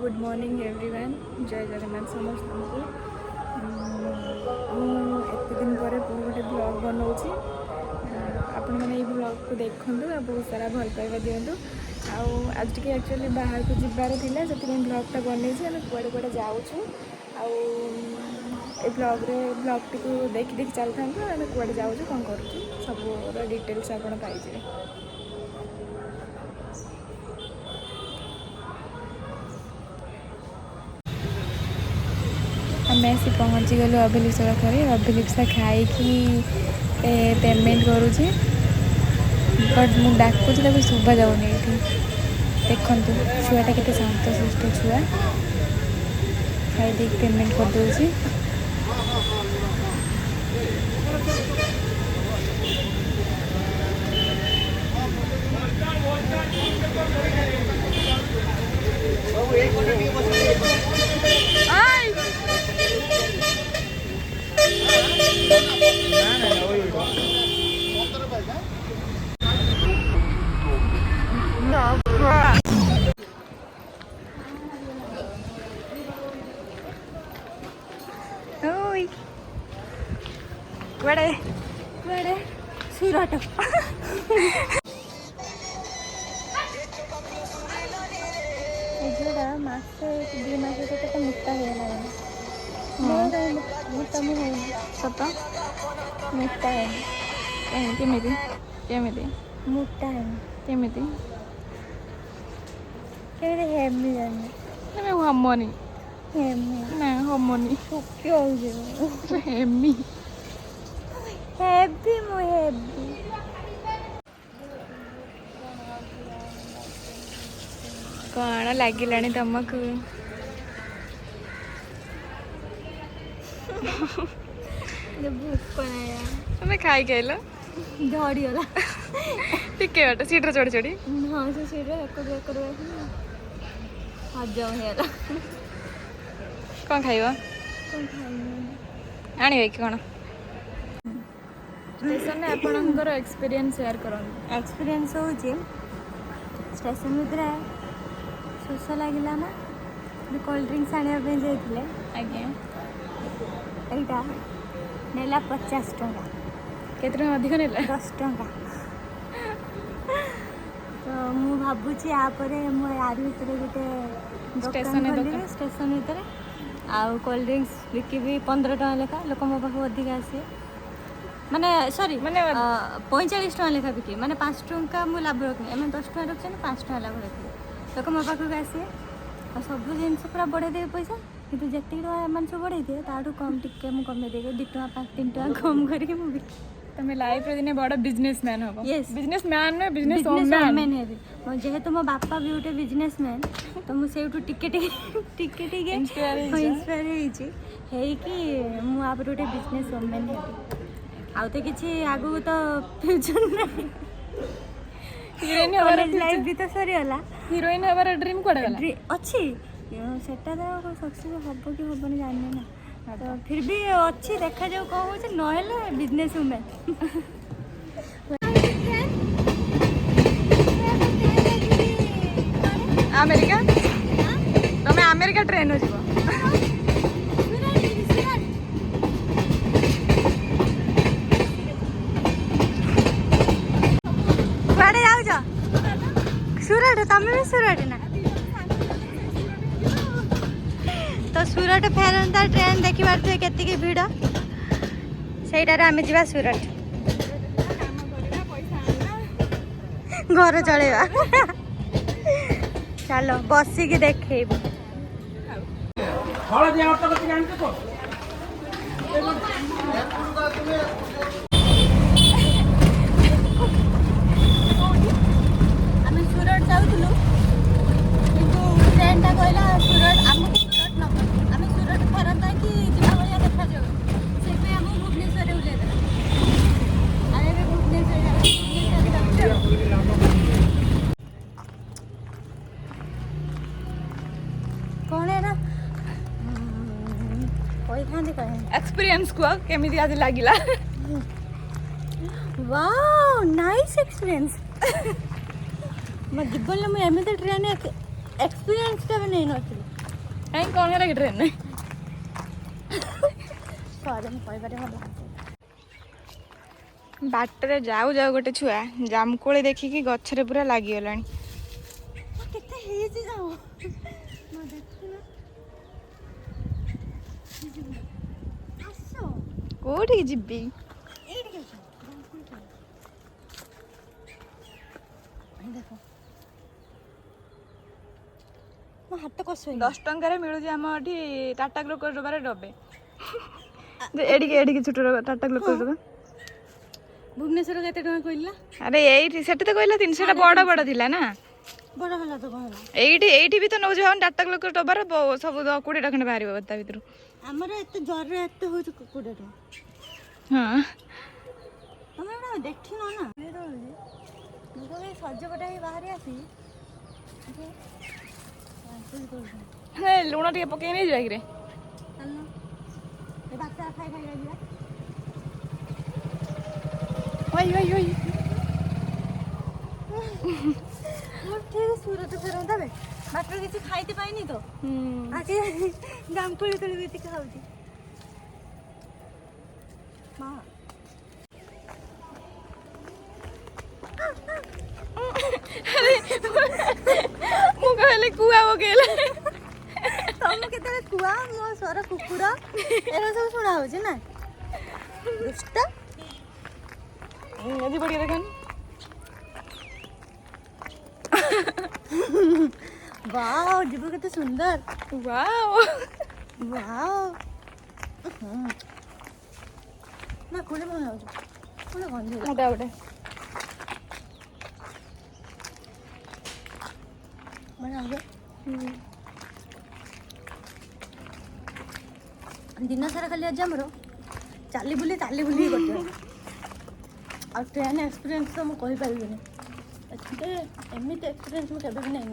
Good morning everyone जय जगन्नाथ समस्त को एत दिन पर गोटे ब्लॉग बनाऊँगी आपण मैंने ये ब्लॉग को देखूँ बहुत सारा भल पाइबा दिंतु आज टी एक्चुअली बाहर को जबार था से ब्लॉगटा बनई आम कड़े कड़े जाऊँ ब्लॉग टी देखी देखी चलता आम कड़े जाऊँ कौन करूँ सब डिटेल्स आप पाइजे। आम आसी पहुँची गलु अभिलिप्सा पाखे अभिलिप्सा खाई पेमेंट करुँचे बट मुझे डाकुची शुभा जाऊनी ये देखु छुआटा के शांत शिष्ट छुआ खाई पेमेंट कर दूसरी बड़े सूरत झीड़ा मसे दी मस तो मोटा मोटा मुझे सत मोटा है केमी मोटा है केमी हेमी जानी हमनी हेमी ना हमनी हेमी हेवी मु हेवी कौन लगिलानी तुमको भूख तुम्हें खाई कहल धड़गला टिके बाट सीट्रे चढ़ी चढ़ी हाँ से सीट्रे हजम होगा कौन खाइब आने कौन स्टेशन में आपणकर एक्सपीरियंस शेयर करूँ एक्सपीरियंस हो स्टेशन भितर शोष लगिला ना कोल्ड ड्रिंक्स आने जाइए आज्ञा यहाँ नेला 50 टंका केते अधिक नेला 10 टंका तो मु भावुची यापर यार भितर गोटे स्टेशन भितर आउ कोल्ड ड्रिंक्स बिकबी 15 टंका लेखा लोक मो पाख अधिक आसे माने सॉरी माने 45 टंका लेखा बिकी माने 5 टंका मु लाभ रखनी एम 10 टंका रखते 5 टंका लाभ रखनी लोक मो पाखक आसे और सब जिन पूरा बढ़े देवे पैसा कितु जितकी टका सब बढ़े दिए ताठू कम टिके मु कमे देके 2 टंका 5-3 टंका कम करके मु तमें लाइफ रे दिने बड़ बिजनेसमैन हो यस बिजनेसमैन ने बिजनेस वुमन है जेहेतु मो बापा भी गोटे बिजनेसमैन तो मु सेठू टिके टिके टिके इंस्पायर है कि मु आप गोटे बिजनेस वुमन है आउ तो किसी आगु तो फ्यूचर नहीं हीरोइन हमारा लाइफ भी तो सरीगला हीरोइन हमारा ड्रीम कोड गला अच्छी सेटा तो सक्सेस हबो कि हबनी जाने ना तो फिर भी अच्छी देखा जाऊ कौन हो नहले बिजनेस वुमेन अमेरिका तुम्हें अमेरिका ट्रेन हो जीव सूरत तमें भी सूरत ना तो सूरत फेरंता ट्रेन देखिबार थे केतिकी भीड़ सेटार आम जा सूरत घर चलेगा चलो बसिकी देखेबू ट्रेनटा कहला सूरत आमको सूरत नब आम सूरत फेरता कि जा भाया देखा जाऊ से आम भुवनेश्वर उल्लेख आम भुवनेश्वर कौन है ना कही था एक्सपीरियंस को केमी आज लगिला वाओ नाइस एक्सपीरियंस मो जीवन में एमती ट्रेन एक्सपीरियंस केवे नहीं नथी कहीं कौन है कि ट्रेन बाटरे जाऊ जाऊ गोटे छुआ जामकोली देखिकी गछरे पूरा लागिगलानी कोठी जीबी हाथ कस 10 टंकार मिलूँ आम ये टाटा ग्लूकोज डबार डबे एडिके छोट टाटा ग्लूकोज डबा भुवनेश्वर केते टका कहला अरे ये सेठी तो कहला 300 बड़ बड़ थिला ना बड़ होला तो कहला एठी भी तो नौ जो टाटा ग्लूकोज डबार सब 20 टा खंड बाहर ता भीतर हमर एते जर एते हो 20 टा हां तमे ना देखि न ना मुझे ये सजपटा ही बाहर आसी हे लुण टे पके नहीं जाई रे चलना ए बाक्सा खाई खाई जा ओई ओई ओई मोर ठीक सूरत फेरंदा बे बाटर किसी खाइते पाइनी तो आके गामकोली तळी बेती खाउची मां मु कहले कुआ बकेला तुम केतले कुआ मो स्वर कुकुर एरा सब सुना होची ना दुष्ट यदि बढ़िया देखन वाओ जीव केते सुंदर वाओ वाओ ना कोले मन होची कोले गंधी मोटा मोटा मन आगे दिन सारा खाली आज आमर चाली बुली करते ट्रेन एक्सपीरियंस तो मुझे कहीपर एमती एक्सपीरियंस मुझे भी नहीं